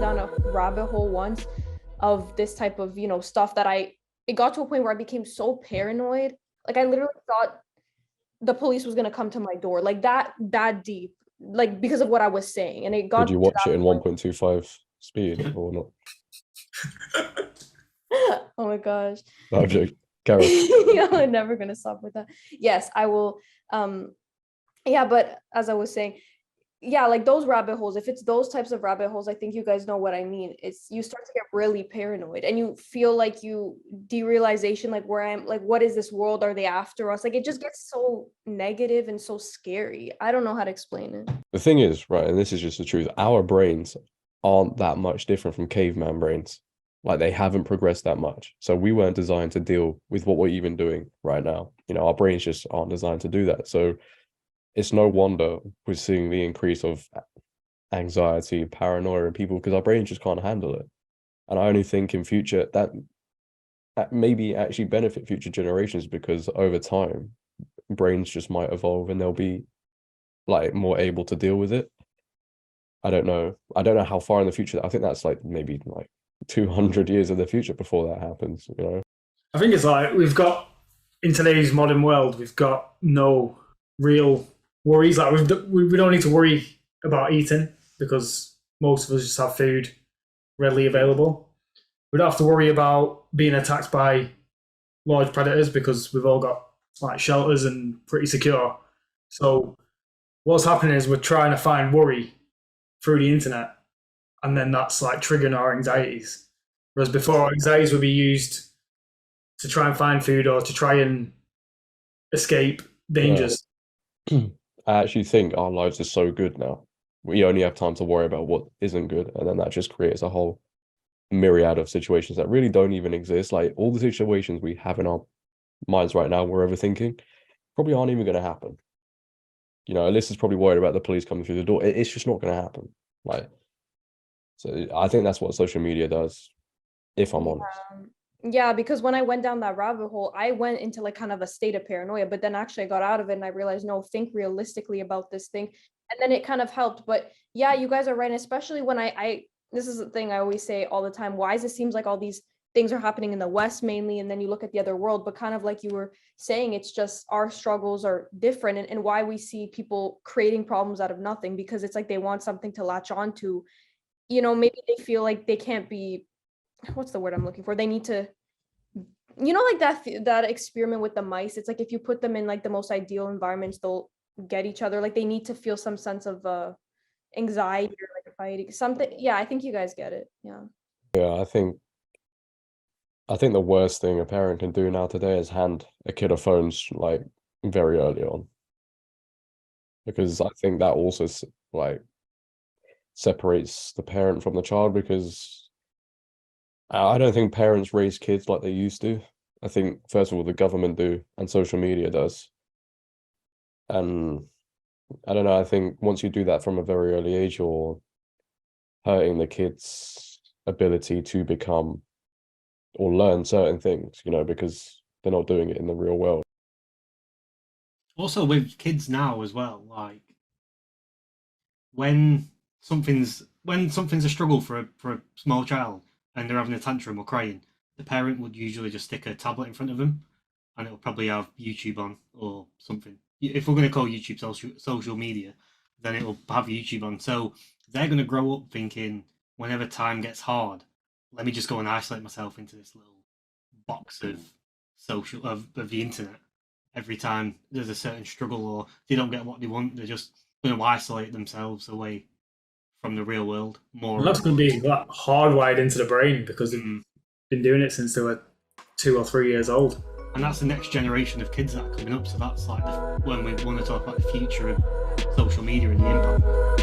gone down a rabbit hole once of this type of, stuff that it got to a point where I became so paranoid. Like I literally thought the police was gonna come to my door, like that deep, like because of what I was saying. And it Did got you to watch it that in point. 1.25 speed or not? Oh my gosh. No, I'm joking. Carol. I'm never gonna stop with that. Yes, I will. Yeah, but as I was saying, yeah, like those rabbit holes, if it's those types of rabbit holes, I think you guys know what I mean. It's you start to get really paranoid and you feel like derealization, like where I'm, like what is this world, are they after us? Like it just gets so negative and so scary. I don't know how to explain it. The thing is, right, and this is just the truth, our brains aren't that much different from caveman brains. Like they haven't progressed that much. So we weren't designed to deal with what we're even doing right now. Our brains just aren't designed to do that. So it's no wonder we're seeing the increase of anxiety, paranoia in people because our brains just can't handle it. And I only think in future that maybe actually benefit future generations because over time, brains just might evolve and they'll be like more able to deal with it. I don't know. I don't know how far in the future. I think that's like maybe like 200 years in the future before that happens, I think it's like we've got, in today's modern world, we've got no real worries. Like we don't need to worry about eating because most of us just have food readily available. We don't have to worry about being attacked by large predators because we've all got like shelters and pretty secure. So what's happening is we're trying to find worry through the internet, and then that's like triggering our anxieties. Whereas before, our anxieties would be used to try and find food or to try and escape dangers. Yeah. I actually think our lives are so good now. We only have time to worry about what isn't good, and then that just creates a whole myriad of situations that really don't even exist. Like all the situations we have in our minds right now, we're overthinking, probably aren't even going to happen. Alyssa's probably worried about the police coming through the door. It's just not going to happen. Like, so I think that's what social media does, if I'm honest. Yeah, because when I went down that rabbit hole, I went into like kind of a state of paranoia, but then actually I got out of it and I realized, no, think realistically about this thing. And then it kind of helped. But yeah, you guys are right. Especially when this is the thing I always say all the time. Why does it seems like all these things are happening in the West mainly, and then you look at the other world, but kind of like you were saying, it's just our struggles are different, and why we see people creating problems out of nothing, because it's like they want something to latch on to. Maybe they feel like they can't be, what's the word I'm looking for? They need to, like that experiment with the mice. It's like if you put them in like the most ideal environments, they'll get each other. Like they need to feel some sense of anxiety or like fighting something. Yeah, I think you guys get it. Yeah. Yeah, I think the worst thing a parent can do now today is hand a kid a phone like very early on, because I think that also like separates the parent from the child, because I don't think parents raise kids like they used to. I think first of all the government do and social media does, and I don't know, I think once you do that from a very early age, you're hurting the kid's ability to become or learn certain things, because they're not doing it in the real world. Also with kids now as well, like when something's a struggle for a small child and they're having a tantrum or crying, the parent would usually just stick a tablet in front of them, and it'll probably have YouTube on or something. If we're going to call YouTube social media, then it'll have YouTube on. So they're going to grow up thinking, whenever time gets hard, let me just go and isolate myself into this little box of the internet. Every time there's a certain struggle or they don't get what they want, they're just going to isolate themselves away from the real world more. And that's going to be like hardwired into the brain because they've been doing it since they were 2 or 3 years old. And that's the next generation of kids that are coming up. So that's like when we want to talk about the future of social media and the impact.